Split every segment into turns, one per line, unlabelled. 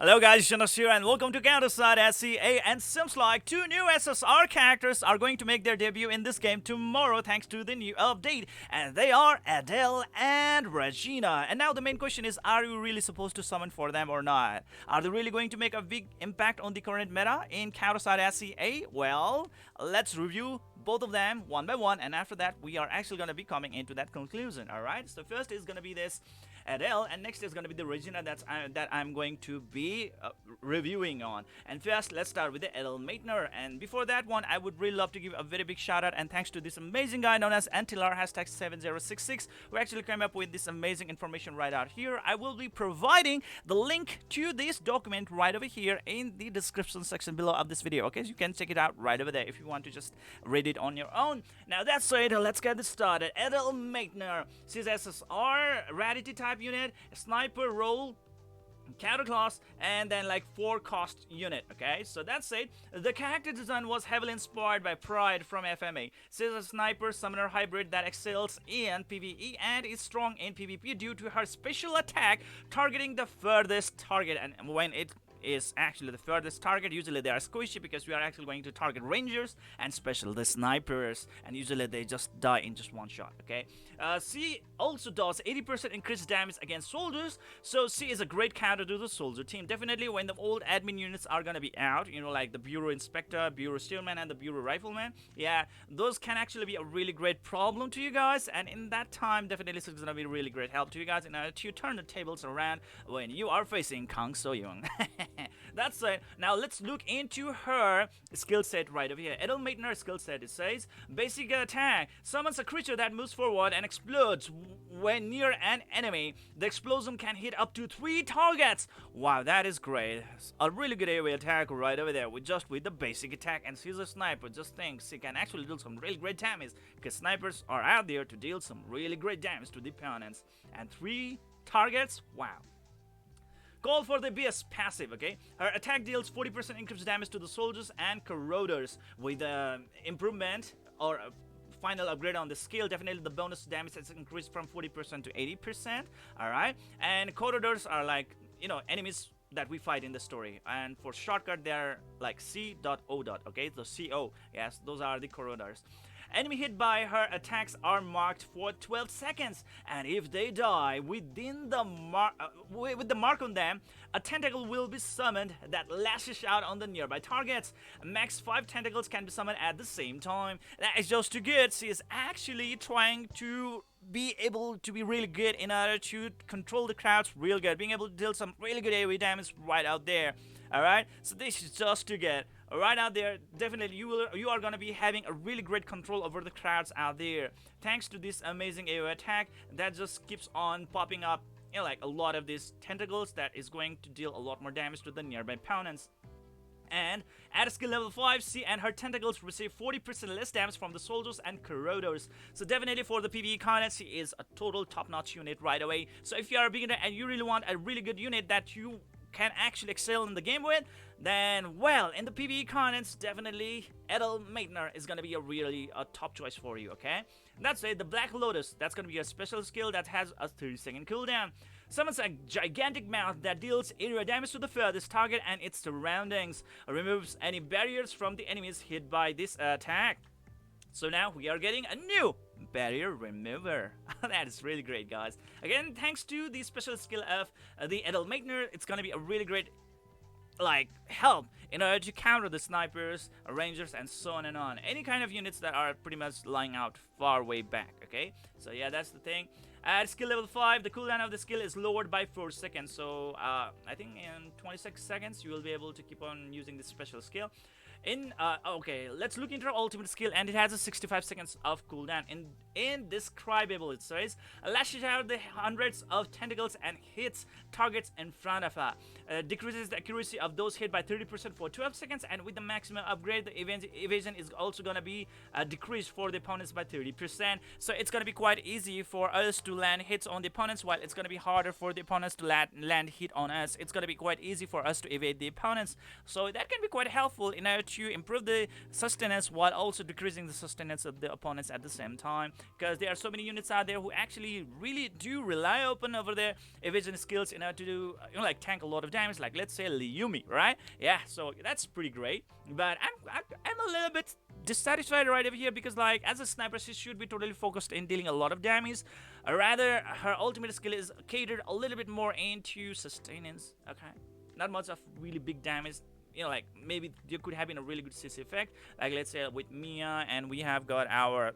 Hello guys, Zennosh here and welcome to Counterside SCA, and seems like two new SSR characters are going to make their debut in this game tomorrow thanks to the new update, and they are Edel and Regina. And now the main question is, are you really supposed to summon for them or not? Are they really going to make a big impact on the current meta in Counterside SCA? Well, let's review both of them one by one, and after that we are actually going to be coming into that conclusion. Alright, so first is going to be this Edel, and next is going to be the Regina that I'm going to be reviewing on. And first, let's start with the Edel Meitner. And before that one, I would really love to give a very big shout out and thanks to this amazing guy known as Antilar #7066, who actually came up with this amazing information right out here. I will be providing the link to this document right over here in the description section below of this video. Okay, so you can check it out right over there if you want to just read it on your own. Now that's it. Let's get this started. Edel Meitner, she's SSR, rarity type unit, sniper role, counter class, and then like 4 cost unit. Okay, so that's it. The character design was heavily inspired by Pride from FMA. She's a sniper summoner hybrid that excels in PvE and is strong in PvP due to her special attack targeting the furthest target. And when it is actually the furthest target, usually they are squishy because we are actually going to target rangers and special the snipers, and usually they just die in just one shot. Okay, she also does 80% increased damage against soldiers, so she is a great counter to the soldier team. Definitely when the old admin units are gonna be out, you know, like the Bureau Inspector, Bureau Steelman, and the Bureau Rifleman, yeah, those can actually be a really great problem to you guys, and in that time definitely it's gonna be really great help to you guys in order to turn the tables around when you are facing Kang So-young. That's it. Now let's look into her skill set right over here. Edel Meitner skill set, it says basic attack summons a creature that moves forward and explodes when near an enemy. The explosion can hit up to 3 targets. Wow, that is great. A really good AoE attack right over there with the basic attack. And she's a sniper. Just think, she can actually deal some really great damage because snipers are out there to deal some really great damage to the opponents. And 3 targets, wow. Call for the BS passive, okay? Her attack deals 40% increased damage to the soldiers and corroders. With improvement or final upgrade on the skill, definitely the bonus damage has increased from 40% to 80%, alright? And corroders are like, you know, enemies that we fight in the story, and for shortcut they're like C.O. Okay, the CO, yes, those are the corroders. Enemy hit by her attacks are marked for 12 seconds, and if they die within the with the mark on them, a tentacle will be summoned that lashes out on the nearby targets. Max 5 tentacles can be summoned at the same time. That is just too good. She is actually trying to be able to be really good in order to control the crowds real good, being able to deal some really good AoE damage right out there. Alright, so this is just to get right out there. Definitely you are gonna be having a really great control over the crowds out there thanks to this amazing AoE attack that just keeps on popping up, you know, like a lot of these tentacles that is going to deal a lot more damage to the nearby opponents. And at skill level 5, she and her tentacles receive 40% less damage from the soldiers and corroders. So definitely for the PvE content, she is a total top-notch unit right away. So if you are a beginner and you really want a really good unit that you can actually excel in the game with, then well, in the PvE contents, definitely Edel Meitner is gonna be a top choice for you. Okay, that's it. The Black Lotus, that's gonna be a special skill that has a 30-second cooldown. Summons a gigantic mouth that deals area damage to the furthest target and its surroundings. Removes any barriers from the enemies hit by this attack. So now we are getting a new barrier remover. That is really great, guys. Again, thanks to the special skill of the Edel Meitner, it's gonna be a really great like help in order to counter the snipers, rangers, and so on and on. Any kind of units that are pretty much lying out far way back. Okay, so yeah, that's the thing. At skill level 5, the cooldown of the skill is lowered by 4 seconds. So I think in 26 seconds you will be able to keep on using this special skill. Okay, let's look into our ultimate skill, and it has a 65 seconds of cooldown. Indescribable, it says, lashes out the hundreds of tentacles and hits targets in front of her. Decreases the accuracy of those hit by 30% for 12 seconds, and with the maximum upgrade, the evasion is also gonna be decreased for the opponents by 30%. So it's gonna be quite easy for us to land hits on the opponents, while it's gonna be harder for the opponents to land hit on us. It's gonna be quite easy for us to evade the opponents. So that can be quite helpful in order to improve the sustenance while also decreasing the sustenance of the opponents at the same time, because there are so many units out there who actually really do rely upon over their evasion skills in order to do, like tank a lot of damage, like let's say Liumi, right? Yeah, so that's pretty great. But I'm a little bit dissatisfied right over here, because like as a sniper she should be totally focused in dealing a lot of damage. Rather, her ultimate skill is catered a little bit more into sustenance. Okay, not much of really big damage. Like maybe there could have been a really good CC effect, like let's say with Mia, and we have got our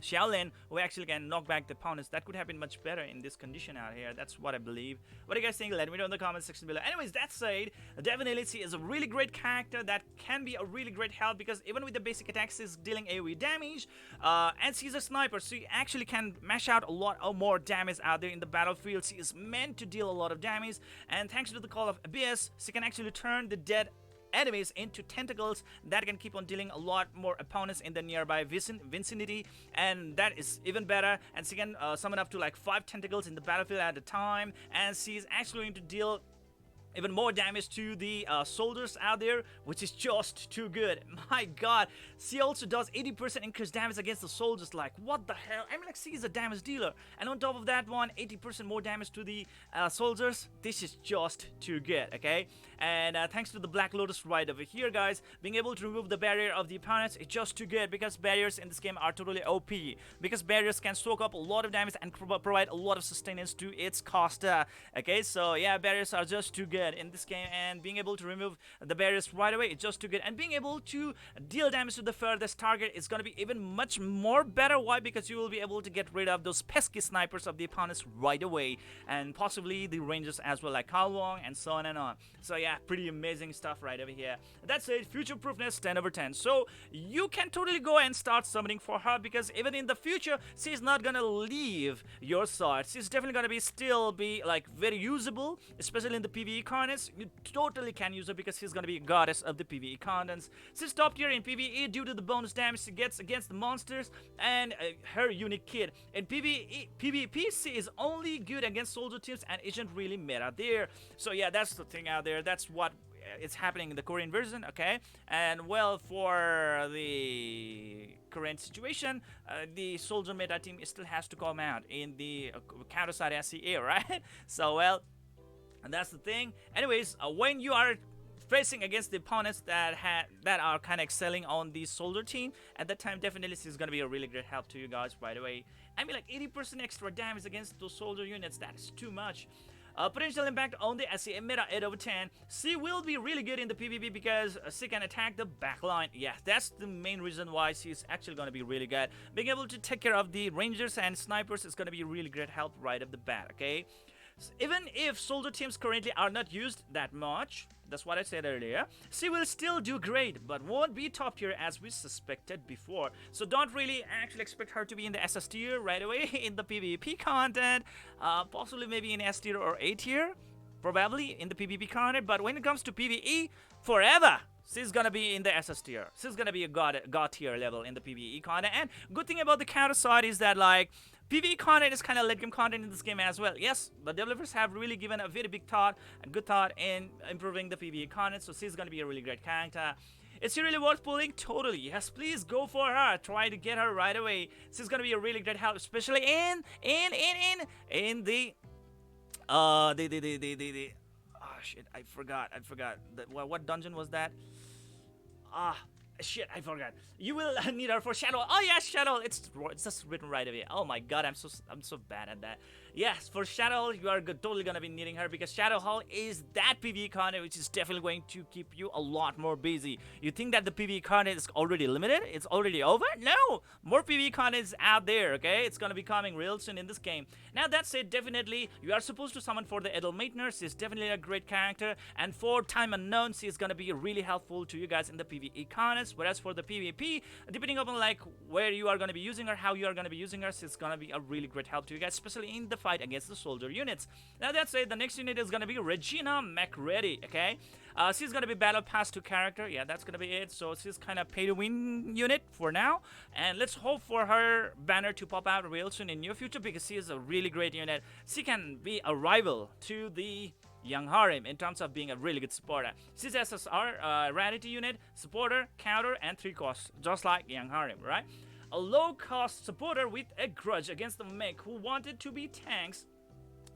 Xiaolin, who actually can knock back the opponents. That could have been much better in this condition out here. That's what I believe. What do you guys think? Let me know in the comment section below. Anyways, that said, definitely she is a really great character that can be a really great help, because even with the basic attacks, she's dealing AoE damage, and she's a sniper, so she actually can mash out a lot of more damage out there in the battlefield. She is meant to deal a lot of damage, and thanks to the Call of Abyss, she can actually turn the dead enemies into tentacles that can keep on dealing a lot more opponents in the nearby vicinity, and that is even better. And she can summon up to like 5 tentacles in the battlefield at a time, and she's actually going to deal even more damage to the soldiers out there, which is just too good. My god, she also does 80% increased damage against the soldiers. Like, what the hell? I mean, like, she is a damage dealer, and on top of that one, 80% more damage to the soldiers. This is just too good, okay? And thanks to the Black Lotus right over here, guys, being able to remove the barrier of the opponents is just too good, because barriers in this game are totally OP, because barriers can soak up a lot of damage and provide a lot of sustenance to its caster. Okay, so yeah, barriers are just too good in this game, and being able to remove the barriers right away is just too good, and being able to deal damage to the furthest target is going to be even much more better. Why? Because you will be able to get rid of those pesky snipers of the opponents right away, and possibly the rangers as well, like Kao Wong and so on and on. So yeah, pretty amazing stuff right over here. That's it. Future proofness 10 over 10. So you can totally go and start summoning for her, because even in the future she's not gonna leave your side. She's definitely gonna still be like very usable, especially in the PvE contents. You totally can use her, because she's gonna be a goddess of the PvE contents. She's top tier in PvE due to the bonus damage she gets against the monsters and her unique kit. In PvP, she is only good against soldier teams and isn't really meta there. So yeah, that's the thing out there. That's what is happening in the Korean version, okay? And well, for the current situation, the soldier meta team still has to come out in the counter-side SCA, right? So well, and that's the thing. Anyways, when you are facing against the opponents that are kind of excelling on the soldier team, at that time definitely this is going to be a really great help to you guys right away. I mean, like 80% extra damage against those soldier units, that is too much. Potential impact on the SCA meta 8 over 10. She will be really good in the PvP because she can attack the backline. Yeah, that's the main reason why she's actually going to be really good. Being able to take care of the rangers and snipers is going to be really great help right off the bat, okay? Even if soldier teams currently are not used that much, that's what I said earlier, she will still do great, but won't be top tier as we suspected before. So don't really actually expect her to be in the SS tier right away in the PvP content. Possibly maybe in S tier or A tier, probably in the PvP content. But when it comes to PvE, forever she's gonna be in the SS tier. She's gonna be a god tier level in the PvE content. And good thing about the counter side is that like PvE content is kind of late game content in this game as well. Yes, the developers have really given a very big thought and good thought in improving the PvE content, so she's gonna be a really great character. Is she really worth pulling? Totally. Yes, please go for her. Try to get her right away. She's gonna be a really great help, especially in the oh shit, I forgot. What dungeon was that? Shit, I forgot. You will need her for Shadow. Oh yeah, Shadow. It's just written right away. Oh my god, I'm so bad at that. Yes, for Shadow, you are totally gonna be needing her, because Shadow Hall is that PvE content which is definitely going to keep you a lot more busy. You think that the PvE content is already limited? It's already over? No! More PvE content is out there, okay? It's gonna be coming real soon in this game. Now that said, definitely, you are supposed to summon for the Edel Meitner. She's definitely a great character, and for Time Unknown, she's gonna be really helpful to you guys in the PvE contents. Whereas for the PvP, depending upon like where you are gonna be using her, how you are gonna be using her, she's gonna be a really great help to you guys, especially in the fight against the soldier units. Now that's it. The next unit is gonna be Regina MacCready, okay? She's gonna be battle pass to character. Yeah, that's gonna be it. So she's kind of pay to win unit for now, and let's hope for her banner to pop out real soon in near future, because she is a really great unit. She can be a rival to the Young Harim in terms of being a really good supporter. She's SSR, rarity unit, supporter, counter, and 3 costs, just like Young Harim, right? A low-cost supporter with a grudge against the mech who wanted to be tanks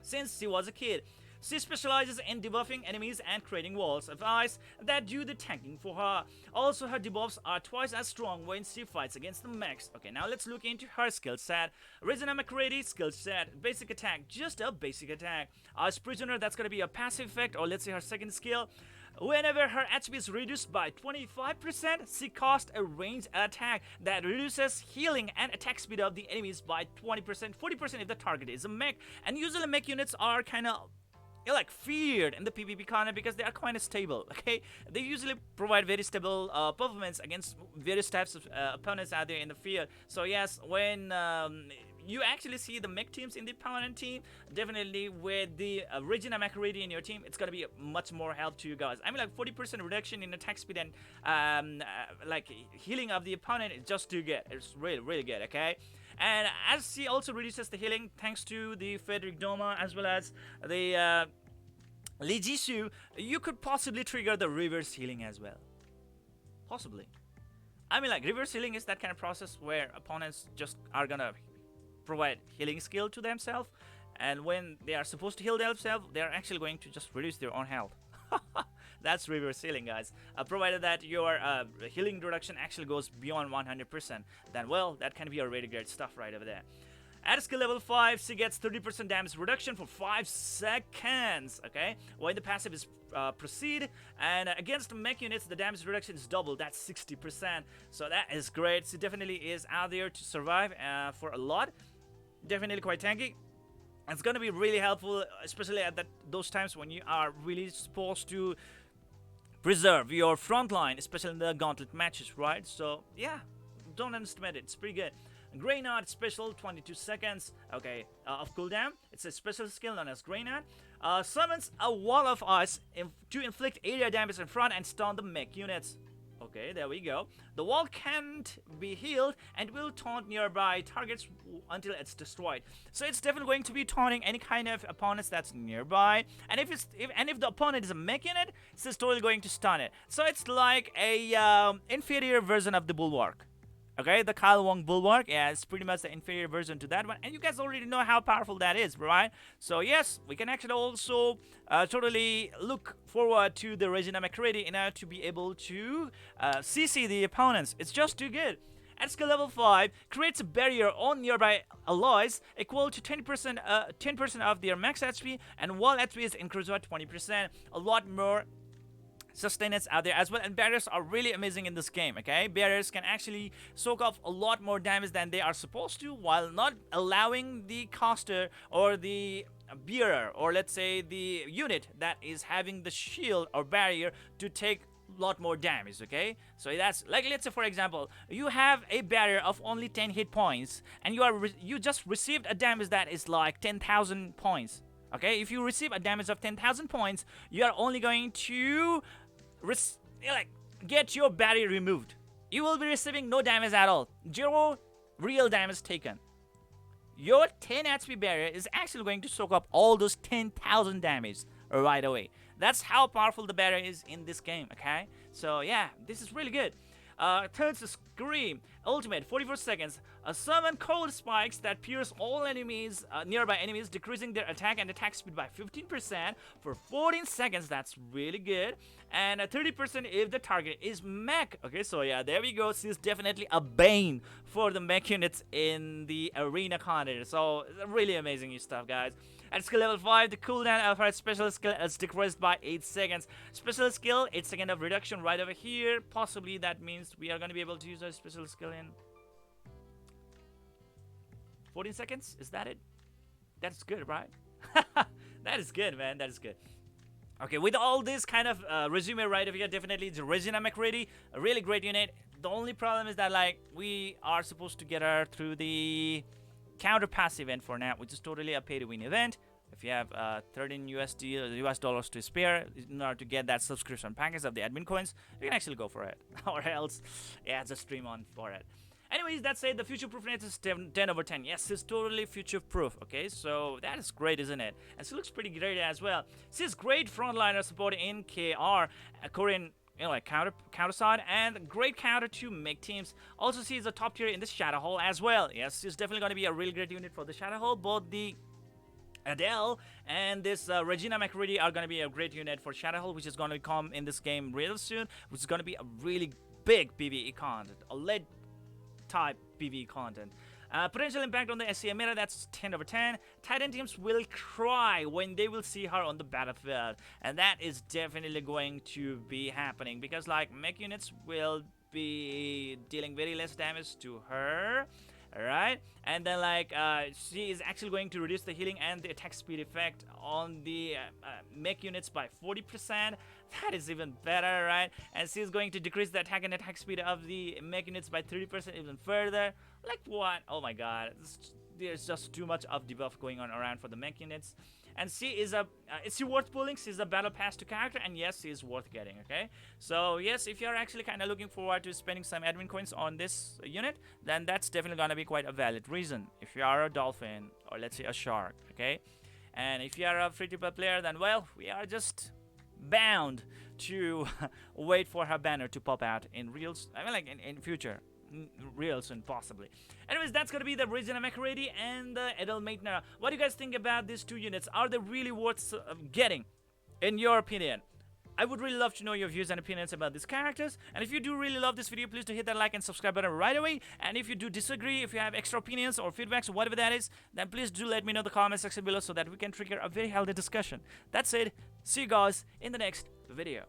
since she was a kid. She specializes in debuffing enemies and creating walls of ice that do the tanking for her. Also, her debuffs are twice as strong when she fights against the mechs. Okay, now let's look into her skill set. Regina MacCready skill set, basic attack, just a basic attack. As prisoner, that's gonna be a passive effect, or let's say her second skill. Whenever her HP is reduced by 25%, she casts a ranged attack that reduces healing and attack speed of the enemies by 20%, 40% if the target is a mech. And usually mech units are kind of like feared in the PvP corner because they are kind of stable. Okay, they usually provide very stable performance against various types of opponents out there in the field. So yes, when you actually see the mech teams in the opponent team, definitely with the Regina MacCready in your team, it's gonna be much more help to you guys. I mean, like 40% reduction in attack speed and like healing of the opponent is just too good. It's really good. Okay. And as she also reduces the healing thanks to the Frederick Doma as well as the Lee Jisoo, you could possibly trigger the reverse healing as well. Possibly. I mean, like, reverse healing is that kind of process where opponents just are gonna provide healing skill to themselves, and when they are supposed to heal themselves, they are actually going to just reduce their own health. That's reverse healing, guys. Provided that your healing reduction actually goes beyond 100%, then well, that can be already great stuff right over there. At skill level 5, she gets 30% damage reduction for 5 seconds, okay? When the passive is proceed, and against mech units, the damage reduction is double, that's 60%. So that is great. She definitely is out there to survive for a lot. Definitely quite tanky. It's gonna be really helpful, especially at those times when you are really supposed to preserve your front line, especially in the gauntlet matches, right? So yeah, don't underestimate it. It's pretty good. Grenade special, 22 seconds, okay, of cooldown. It's a special skill known as Grenade. Summons a wall of ice to inflict area damage in front and stun the mech units. Okay, there we go. The wall can't be healed and will taunt nearby targets until it's destroyed. So it's definitely going to be taunting any kind of opponents that's nearby. And if the opponent is a mech unit, it's totally going to stun it. So it's like a inferior version of the Bulwark. Okay, the Kyle Wong Bulwark, yeah, it's pretty much the inferior version to that one. And you guys already know how powerful that is, right? So yes, we can actually also totally look forward to the Regina MacCready in order to be able to CC the opponents. It's just too good. At skill level 5, creates a barrier on nearby allies equal to 10% of their max HP, and wall HP is increased by 20%. A lot more sustenance out there as well, and barriers are really amazing in this game. Okay, barriers can actually soak up a lot more damage than they are supposed to, while not allowing the caster or the bearer, or let's say the unit that is having the shield or barrier, to take a lot more damage. Okay, so that's like, let's say for example, you have a barrier of only 10 hit points and you just received a damage that is like 10,000 points. Okay, if you receive a damage of 10,000 points, you are only going to get your barrier removed. You will be receiving no damage at all. 0 real damage taken. Your 10 HP barrier is actually going to soak up all those 10,000 damage right away. That's how powerful the barrier is in this game, okay? So yeah, this is really good. Turns to Scream Ultimate, 44 seconds. Summon cold spikes that pierce all enemies, nearby enemies, decreasing their attack and attack speed by 15% for 14 seconds. That's really good. And 30% if the target is mech. Okay, so yeah, there we go. She's definitely a bane for the mech units in the arena content. So really amazing stuff, guys. At skill level 5, the cooldown of her special skill is decreased by 8 seconds. Special skill, 8 seconds of reduction right over here. Possibly that means we are going to be able to use our special skill in 14 seconds. Is that it? That's good, right? That is good, man. That is good. Okay, with all this kind of resume right over here, definitely it's Regina MacCready, a really great unit. The only problem is that, like, we are supposed to get her through the counter pass event for now, which is totally a pay to win event. If you have 13 USD or US dollars to spare in order to get that subscription package of the admin coins, you can actually go for it. Or else, yeah, just stream on for it. Anyways, that's it. The future proofness is 10 over 10. Yes, it's totally future proof. Okay, so that is great, isn't it? And she looks pretty great as well. She's great frontliner support in KR, Korean, like counter side, and great counter to make teams. Also, she's a top tier in the Shadow Hole as well. Yes, she's definitely going to be a really great unit for the Shadow Hole. Both the Edel and this Regina MacCready are going to be a great unit for Shadow Hole, which is going to come in this game real soon, which is going to be a really big PvE content, a lead type PvE content. Potential impact on the SCA meta, that's 10 over 10. Titan teams will cry when they will see her on the battlefield, and that is definitely going to be happening, because like mech units will be dealing very less damage to her. Alright, and then like she is actually going to reduce the healing and the attack speed effect on the mech units by 40%. That is even better, right? And she's going to decrease the attack and attack speed of the mech units by 30% even further. Like what? Oh my god, there's just too much of debuff going on around for the mech units. And she is is she worth pulling? She's a battle pass to character, and yes, she is worth getting. Okay, so yes, if you're actually kind of looking forward to spending some admin coins on this unit, then that's definitely gonna be quite a valid reason. If you are a dolphin, or let's say a shark, okay, and if you are a free-to-play player, then well, we are just bound to wait for her banner to pop out in real, I mean, like in future. Real soon, possibly. Anyways, that's gonna be the Regina MacCready and the Edel Meitner. What do you guys think about these two units? Are they really worth getting, in your opinion? I would really love to know your views and opinions about these characters. And if you do really love this video, please do hit that like and subscribe button right away. And if you do disagree, if you have extra opinions or feedbacks or whatever that is, then please do let me know in the comment section below so that we can trigger a very healthy discussion. That's it. See you guys in the next video.